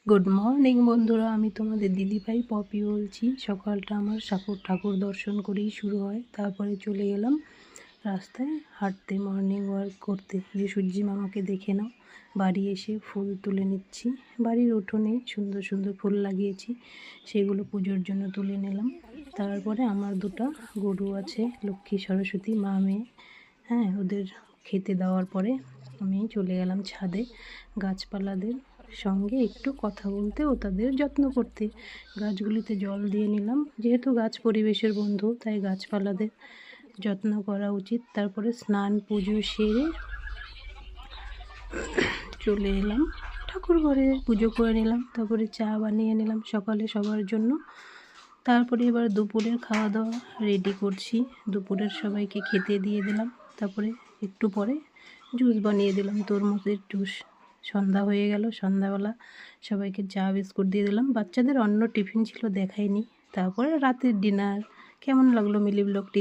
Good morning বন্ধুরা, আমি তোমাদের দিদিভাই পপি বলছি। সকালটা আমার ঠাকুর দর্শন করেই শুরু হয়। তারপরে চলে গেলাম রাস্তায় হাঁটতে, মর্নিং ওয়াক করতে। যে সূর্যি মামাকে দেখে নাও। বাড়ি এসে ফুল তুলে নিচ্ছি। বাড়ির উঠোনে সুন্দর সুন্দর ফুল লাগিয়েছি, সেগুলো পুজোর জন্য তুলে নিলাম। তারপরে আমার দুটো গরু আছে, লক্ষ্মী সরস্বতী মা মেয়ে। হ্যাঁ, ওদের খেতে দেওয়ার পরে আমি চলে গেলাম ছাদে গাছপালাদের সঙ্গে একটু কথা বলতে ও তাদের যত্ন করতে। গাছগুলিতে জল দিয়ে নিলাম, যেহেতু গাছ পরিবেশের বন্ধু, তাই গাছপালাদের যত্ন করা উচিত। তারপরে স্নান পুজো সেরে চলে এলাম ঠাকুর ঘরে, পুজো করে নিলাম। তারপরে চা বানিয়ে নিলাম সকালে সবার জন্য। তারপরে এবার দুপুরের খাওয়া দাওয়া রেডি করছি। দুপুরের সবাইকে খেতে দিয়ে দিলাম। তারপরে একটু পরে জুস বানিয়ে দিলাম, তরমুজের জুস। সন্ধ্যা হয়ে গেল, সন্ধ্যাবেলা সবাইকে চা বিস্কুট দিয়ে দিলাম। বাচ্চাদের অন্য টিফিন ছিল, দেখাইনি। তারপরে রাতের ডিনার। কেমন লাগলো মিলি ব্লগটি?